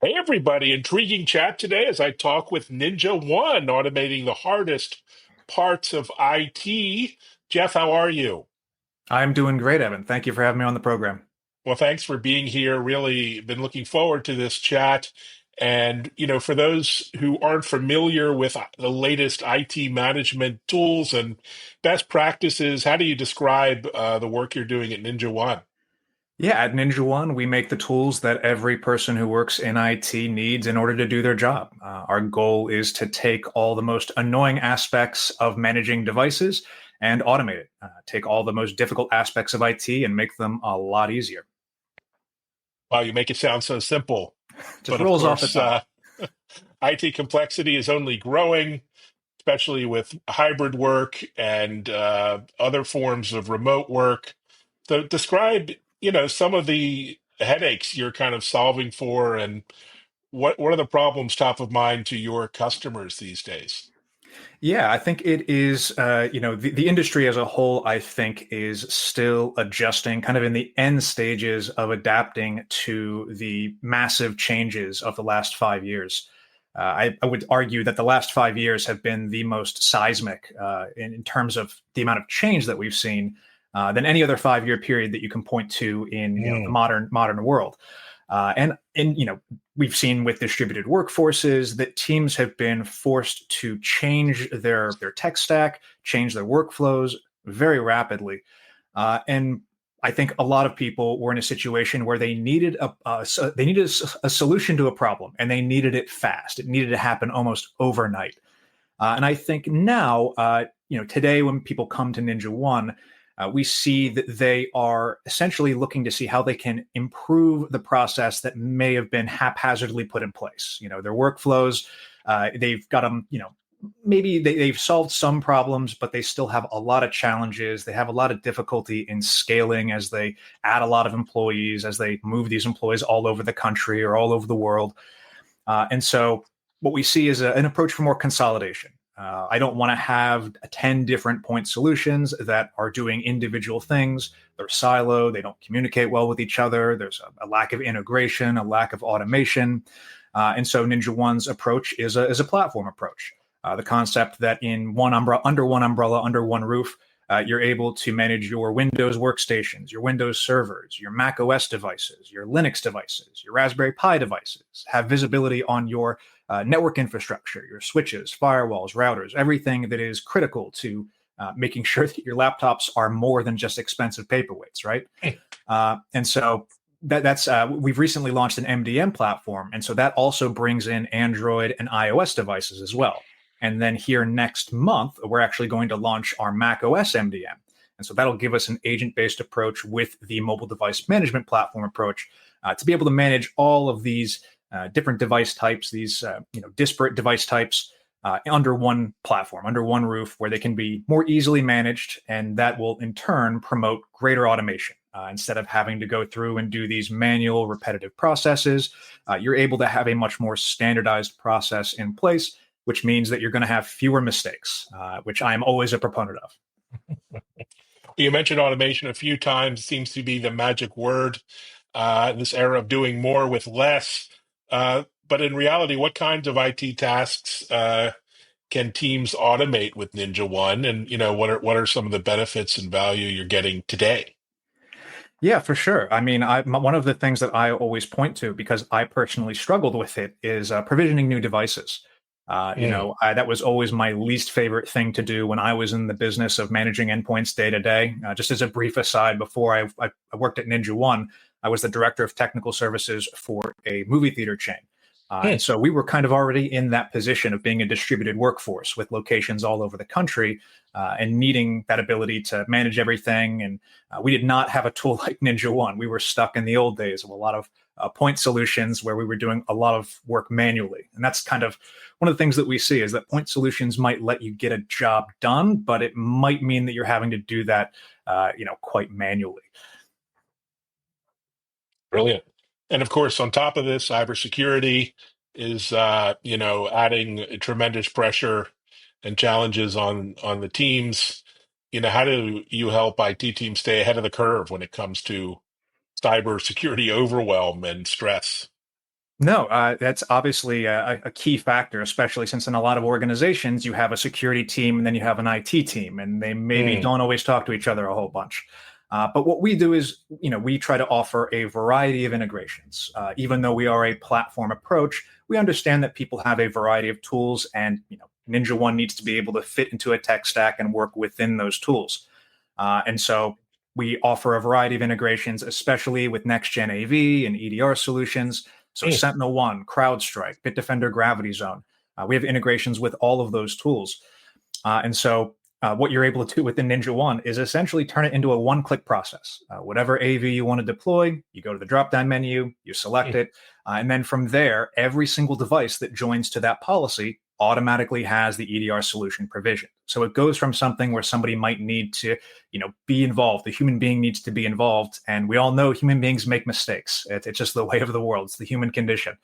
Hey, everybody. Intriguing chat today as I talk with NinjaOne, automating the hardest parts of IT. Jeff, how are you? I'm doing great, Evan. Thank you for having me on the program. Well, thanks for being here. Really been looking forward to this chat. And, for those who aren't familiar with the latest IT management tools and best practices, how do you describe the work you're doing at NinjaOne? Yeah, at NinjaOne, we make the tools that every person who works in IT needs in order to do their job. Our goal is to take all the most annoying aspects of managing devices and automate it. Take all the most difficult aspects of IT and make them a lot easier. Wow, you make it sound so simple. Just But of rolls off the course, tongue. IT complexity is only growing, especially with hybrid work and other forms of remote work. So describe, some of the headaches you're kind of solving for, and what are the problems top of mind to your customers these days? Yeah, I think it is, the industry as a whole, I think, is still adjusting, kind of in the end stages of adapting to the massive changes of the last 5 years. I would argue that the last 5 years have been the most seismic in terms of the amount of change that we've seen than any other 5 year period that you can point to in the Mm. modern world. And we've seen with distributed workforces that teams have been forced to change their tech stack, change their workflows very rapidly. And I think a lot of people were in a situation where they needed a solution to a problem, and they needed it fast. It needed to happen almost overnight. And I think now, today when people come to NinjaOne, we see that they are essentially looking to see how they can improve the process that may have been haphazardly put in place. Their workflows, they've got them, maybe they've solved some problems, but they still have a lot of challenges. They have a lot of difficulty in scaling as they add a lot of employees, as they move these employees all over the country or all over the world. And so what we see is an approach for more consolidation. I don't want to have 10 different point solutions that are doing individual things. They're siloed. They don't communicate well with each other. There's a lack of integration, a lack of automation. And so NinjaOne's approach is a platform approach. The concept that in under one umbrella, under one roof, you're able to manage your Windows workstations, your Windows servers, your Mac OS devices, your Linux devices, your Raspberry Pi devices, have visibility on your network infrastructure, your switches, firewalls, routers, everything that is critical to making sure that your laptops are more than just expensive paperweights, right? And so that's we've recently launched an MDM platform, and so that also brings in Android and iOS devices as well. And then here next month, we're actually going to launch our Mac OS MDM. And so that'll give us an agent-based approach with the mobile device management platform approach to be able to manage all of these different device types, these disparate device types under one platform, under one roof, where they can be more easily managed, and that will in turn promote greater automation. Instead of having to go through and do these manual, repetitive processes, you're able to have a much more standardized process in place, which means that you're going to have fewer mistakes, which I'm always a proponent of. You mentioned automation a few times. Seems to be the magic word in this era of doing more with less. But in reality, what kinds of IT tasks can teams automate with NinjaOne? And what are some of the benefits and value you're getting today? Yeah, for sure. I mean, one of the things that I always point to, because I personally struggled with it, is provisioning new devices. Mm. That was always my least favorite thing to do when I was in the business of managing endpoints day to day. Just as a brief aside, before I worked at NinjaOne, I was the director of technical services for a movie theater chain. And Hmm. so we were kind of already in that position of being a distributed workforce with locations all over the country and needing that ability to manage everything. And we did not have a tool like NinjaOne. We were stuck in the old days of a lot of point solutions where we were doing a lot of work manually. And that's kind of one of the things that we see is that point solutions might let you get a job done, but it might mean that you're having to do that, quite manually. Brilliant. And of course, on top of this, cybersecurity is, adding tremendous pressure and challenges on the teams. How do you help IT teams stay ahead of the curve when it comes to cybersecurity overwhelm and stress? No, that's obviously a key factor, especially since in a lot of organizations you have a security team and then you have an IT team, and they maybe Mm, don't always talk to each other a whole bunch. But what we do is, we try to offer a variety of integrations. Even though we are a platform approach, we understand that people have a variety of tools, and NinjaOne needs to be able to fit into a tech stack and work within those tools. And so we offer a variety of integrations, especially with next-gen AV and EDR solutions. So mm. SentinelOne, CrowdStrike, Bitdefender, Gravity Zone. We have integrations with all of those tools. And so what you're able to do within NinjaOne is essentially turn it into a one-click process. Whatever AV you want to deploy, you go to the drop-down menu, you select it, and then from there, every single device that joins to that policy automatically has the EDR solution provision. So it goes from something where somebody might need to, be involved. The human being needs to be involved, and we all know human beings make mistakes. It's just the way of the world. It's the human condition.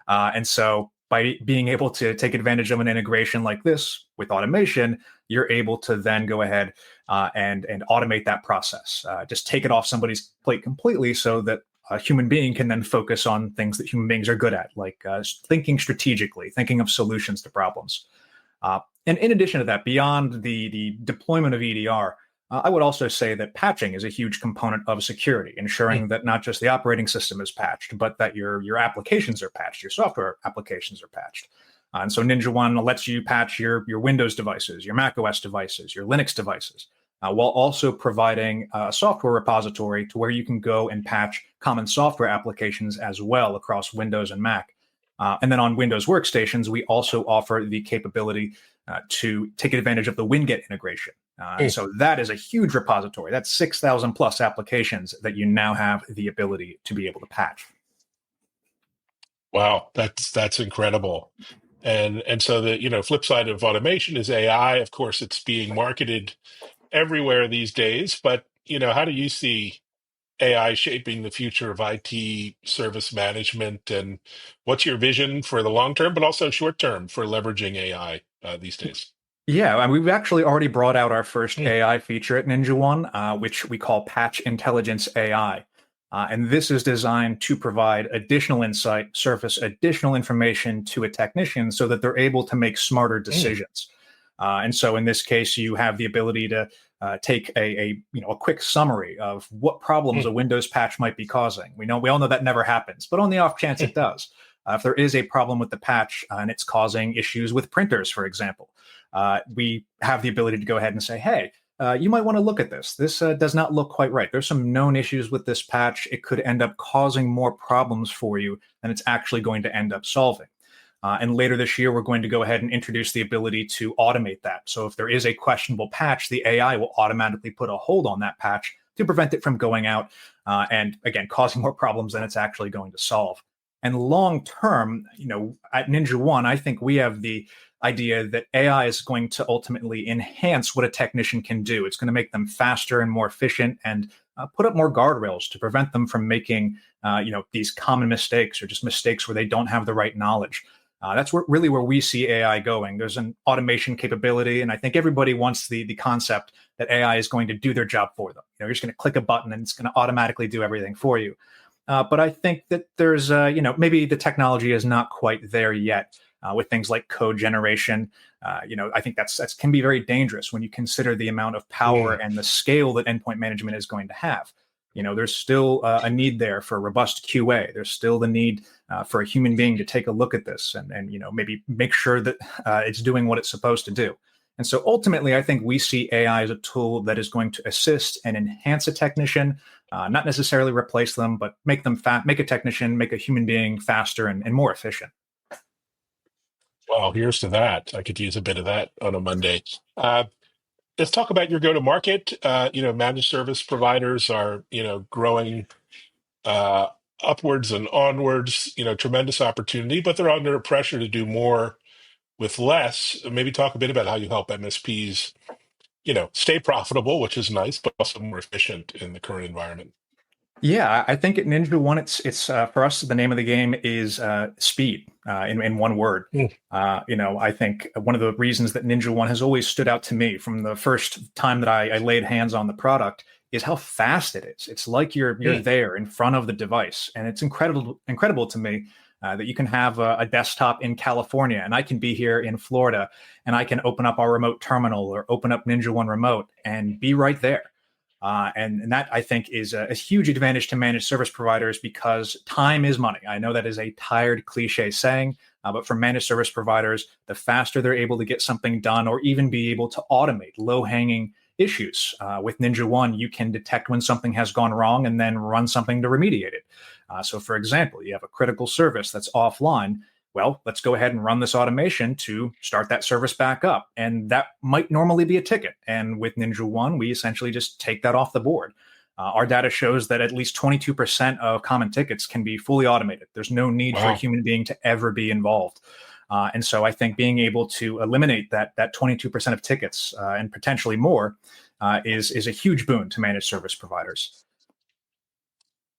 And so by being able to take advantage of an integration like this with automation, you're able to then go ahead and automate that process. Just take it off somebody's plate completely, so that a human being can then focus on things that human beings are good at, like thinking strategically, thinking of solutions to problems. And in addition to that, beyond the deployment of EDR, I would also say that patching is a huge component of security, ensuring that not just the operating system is patched, but that your applications are patched, your software applications are patched. And so NinjaOne lets you patch your Windows devices, your Mac OS devices, your Linux devices, while also providing a software repository to where you can go and patch common software applications as well across Windows and Mac. And then on Windows workstations, we also offer the capability to take advantage of the Winget integration. And so that is a huge repository. That's 6,000 plus applications that you now have the ability to be able to patch. Wow, that's incredible. And so the flip side of automation is AI. Of course, it's being marketed everywhere these days. But how do you see AI shaping the future of IT service management, and what's your vision for the long term, but also short term for leveraging AI these days? Yeah, and we've actually already brought out our first Mm, AI feature at NinjaOne, which we call Patch Intelligence AI. And this is designed to provide additional insight, surface additional information to a technician so that they're able to make smarter mm, decisions. And so in this case, you have the ability to take a quick summary of what problems mm, a Windows patch might be causing. We all know that never happens, but on the off chance mm. it does, if there is a problem with the patch and it's causing issues with printers, for example, we have the ability to go ahead and say, hey, you might want to look at this. This does not look quite right. There's some known issues with this patch. It could end up causing more problems for you than it's actually going to end up solving. And later this year, we're going to go ahead and introduce the ability to automate that. So if there is a questionable patch, the AI will automatically put a hold on that patch to prevent it from going out and, again, causing more problems than it's actually going to solve. And long term, at NinjaOne, I think we have the idea that AI is going to ultimately enhance what a technician can do. It's going to make them faster and more efficient, and put up more guardrails to prevent them from making, these common mistakes, or just mistakes where they don't have the right knowledge. That's really where we see AI going. There's an automation capability, and I think everybody wants the concept that AI is going to do their job for them. You're just going to click a button and it's going to automatically do everything for you. But I think that there's, maybe the technology is not quite there yet with things like code generation. I think that's can be very dangerous when you consider the amount of power Mm. and the scale that endpoint management is going to have. There's still a need there for robust QA. There's still the need for a human being to take a look at this and maybe make sure that it's doing what it's supposed to do. And so ultimately, I think we see AI as a tool that is going to assist and enhance a technician, not necessarily replace them, but make them make a technician, make a human being faster and more efficient. Well, here's to that. I could use a bit of that on a Monday. Uh, let's talk about your go-to-market. Managed service providers are, growing uh, upwards and onwards. Tremendous opportunity, but they're under pressure to do more with less. Maybe talk a bit about how you help MSPs, stay profitable, which is nice, but also more efficient in the current environment. Yeah, I think at NinjaOne, it's for us, the name of the game is speed, in one word. Mm, I think one of the reasons that NinjaOne has always stood out to me from the first time that I laid hands on the product is how fast it is. It's like you're Hmm. there in front of the device, and it's incredible to me that you can have a desktop in California, and I can be here in Florida, and I can open up our remote terminal or open up NinjaOne Remote and be right there. And that I think is a huge advantage to managed service providers because time is money. I know that is a tired cliche saying, but for managed service providers, the faster they're able to get something done or even be able to automate low hanging issues. With NinjaOne, you can detect when something has gone wrong and then run something to remediate it. So, for example, you have a critical service that's offline. Well, let's go ahead and run this automation to start that service back up. And that might normally be a ticket. And with NinjaOne, we essentially just take that off the board. Our data shows that at least 22% of common tickets can be fully automated. There's no need for a Wow. human being to ever be involved. And so I think being able to eliminate that 22% of tickets and potentially more is a huge boon to managed service providers.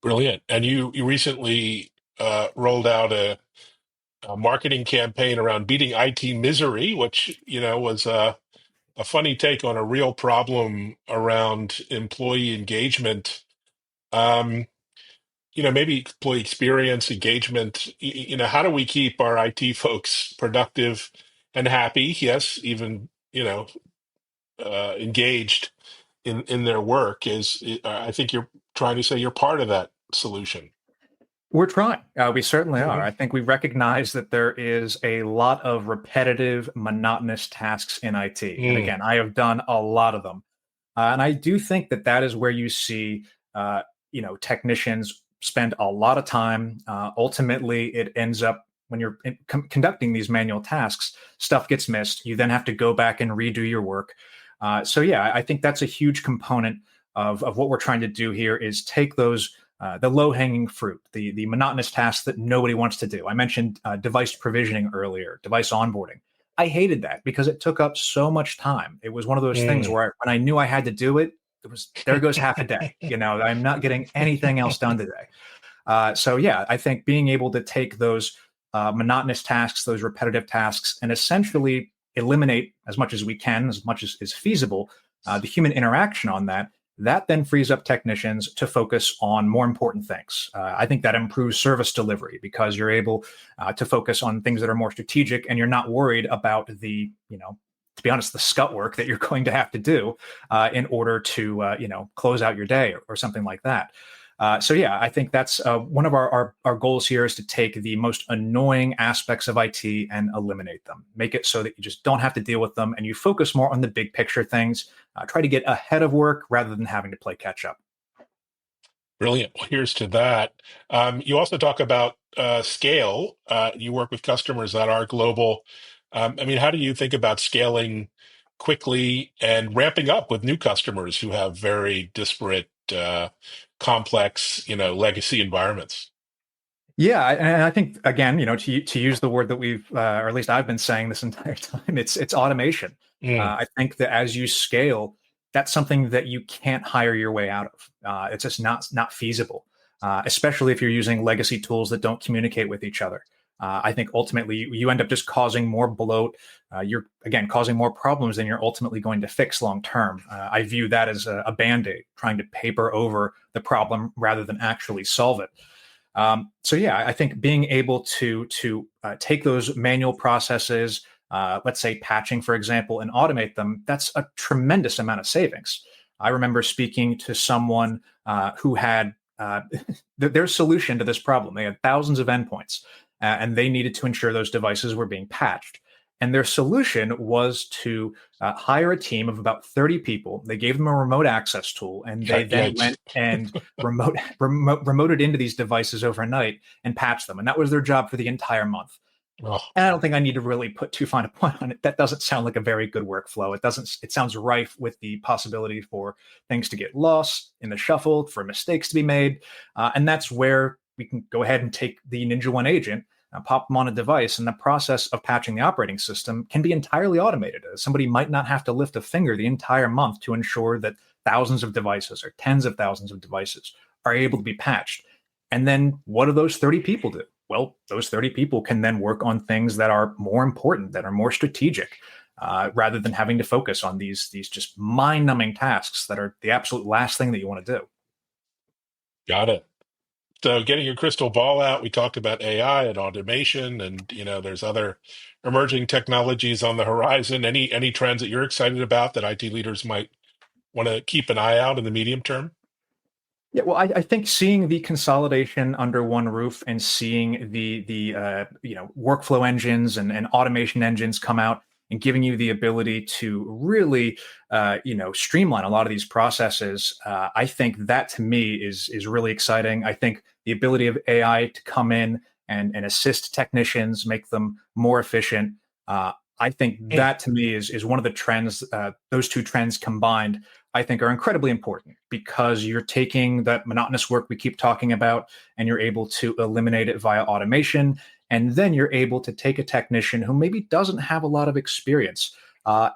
Brilliant. And you recently rolled out a marketing campaign around beating IT misery, which, was a funny take on a real problem around employee engagement. Um, maybe employee experience, engagement. How do we keep our IT folks productive and happy? Yes, even, engaged in their work I think you're trying to say you're part of that solution. We're trying. We certainly are. Mhm. I think we recognize that there is a lot of repetitive, monotonous tasks in IT. And Mm, again, I have done a lot of them. And I do think that that is where you see, technicians spend a lot of time. Ultimately, it ends up when you're conducting these manual tasks, stuff gets missed. You then have to go back and redo your work. So yeah, I think that's a huge component of what we're trying to do here is take those the low hanging fruit, the monotonous tasks that nobody wants to do. I mentioned device provisioning earlier, device onboarding. I hated that because it took up so much time. It was one of those things mm. where when I knew I had to do it, it was there goes half a day. I'm not getting anything else done today. So yeah, I think being able to take those monotonous tasks, those repetitive tasks, and essentially eliminate as much as we can, as much as is feasible, the human interaction on that. That then frees up technicians to focus on more important things. I think that improves service delivery because you're able to focus on things that are more strategic, and you're not worried about to be honest, the scut work that you're going to have to do in order to, close out your day or something like that. So yeah, I think that's one of our goals here is to take the most annoying aspects of IT and eliminate them. Make it so that you just don't have to deal with them and you focus more on the big picture things. Try to get ahead of work rather than having to play catch up. Brilliant. Well, here's to that. You also talk about scale. You work with customers that are global. How do you think about scaling quickly and ramping up with new customers who have very disparate, complex, legacy environments? Yeah, and I think again, to use the word that we've, or at least I've been saying this entire time, it's automation. Mm, I think that as you scale, that's something that you can't hire your way out of. It's just not feasible, especially if you're using legacy tools that don't communicate with each other. I think ultimately you end up just causing more bloat. You're again causing more problems than you're ultimately going to fix long term. I view that as a band-aid, trying to paper over the problem rather than actually solve it. So yeah, I think being able to take those manual processes, let's say patching, for example, and automate them, that's a tremendous amount of savings. I remember speaking to someone who had their solution to this problem. They had thousands of endpoints, and they needed to ensure those devices were being patched. And their solution was to hire a team of about 30 people. They gave them a remote access tool, and they then yikes. went and remoted into these devices overnight and patched them. And that was their job for the entire month. Oh, And I don't think I need to really put too fine a point on it. That doesn't sound like a very good workflow. It doesn't. It sounds rife with the possibility for things to get lost in the shuffle, for mistakes to be made, and that's where we can go ahead and take the NinjaOne agent, pop them on a device, and the process of patching the operating system can be entirely automated. Somebody might not have to lift a finger the entire month to ensure that thousands of devices or tens of thousands of devices are able to be patched. And then what do those 30 people do? Well, those 30 people can then work on things that are more important, that are more strategic. rather than having to focus on these just mind-numbing tasks that are the absolute last thing that you want to do. Got it. So getting your crystal ball out, we talked about AI and automation, and there's other emerging technologies on the horizon. Any trends that you're excited about that IT leaders might want to keep an eye out in the medium term? Yeah, well, I think seeing the consolidation under one roof and seeing the workflow engines and automation engines come out and giving you the ability to really streamline a lot of these processes, I think that to me is really exciting. I think the ability of AI to come in and assist technicians, make them more efficient. I think Mm. that to me is one of the trends. Those two trends combined, I think, are incredibly important because you're taking that monotonous work we keep talking about and you're able to eliminate it via automation. And then you're able to take a technician who maybe doesn't have a lot of experience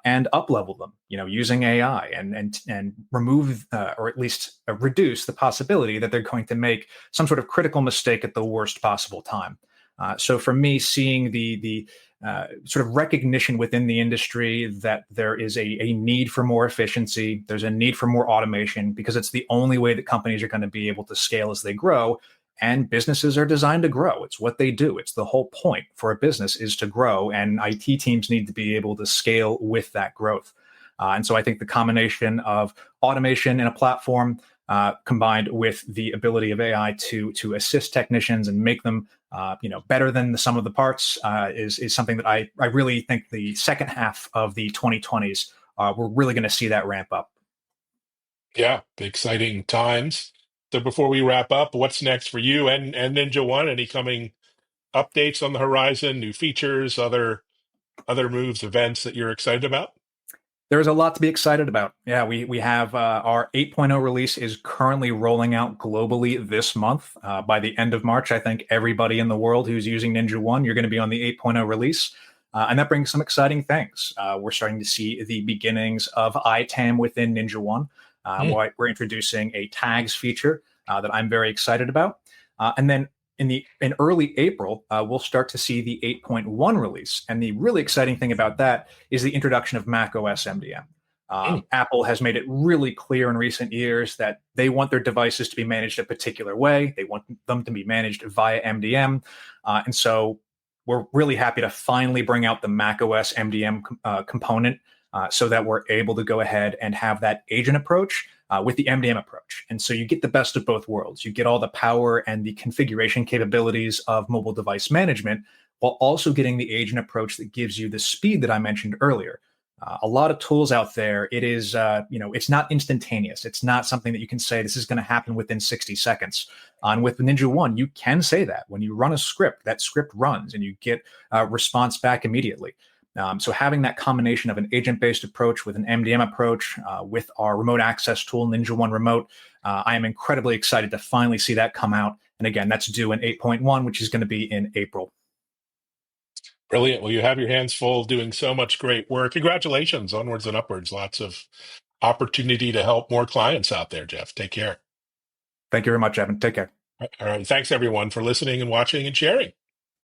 and up level them, using AI and remove or at least reduce the possibility that they're going to make some sort of critical mistake at the worst possible time. So for me, seeing the sort of recognition within the industry that there is a need for more efficiency, there's a need for more automation because it's the only way that companies are going to be able to scale as they grow. And businesses are designed to grow. It's what they do. It's the whole point for a business is to grow, and IT teams need to be able to scale with that growth. And so I think the combination of automation in a platform combined with the ability of AI to assist technicians and make them better than the sum of the parts is something that I really think the second half of the 2020s we're really going to see that ramp up. Yeah, exciting times. So before we wrap up, what's next for you and NinjaOne? Any coming updates on the horizon, new features, other moves, events that you're excited about? There's a lot to be excited about. Yeah, we have our 8.0 release is currently rolling out globally this month. By the end of March, I think everybody in the world who's using NinjaOne, you're going to be on the 8.0 release. And that brings some exciting things. We're starting to see the beginnings of ITAM within NinjaOne. We're introducing a tags feature that I'm very excited about. And then in early April, we'll start to see the 8.1 release. And the really exciting thing about that is the introduction of Mac OS MDM. Mm. Apple has made it really clear in recent years that they want their devices to be managed a particular way. They want them to be managed via MDM. And so we're really happy to finally bring out the Mac OS MDM component so that we're able to go ahead and have that agent approach with the MDM approach. And so you get the best of both worlds. You get all the power and the configuration capabilities of mobile device management while also getting the agent approach that gives you the speed that I mentioned earlier. A lot of tools out there, it is, it's not instantaneous. It's not something that you can say this is going to happen within 60 seconds. And with NinjaOne, you can say that. When you run a script, that script runs and you get a response back immediately. So having that combination of an agent-based approach with an MDM approach with our remote access tool, NinjaOne Remote, I am incredibly excited to finally see that come out. And again, that's due in 8.1, which is going to be in April. Brilliant. Well, you have your hands full doing so much great work. Congratulations, onwards and upwards. Lots of opportunity to help more clients out there, Jeff. Take care. Thank you very much, Evan. Take care. All right. Thanks, everyone, for listening and watching and sharing.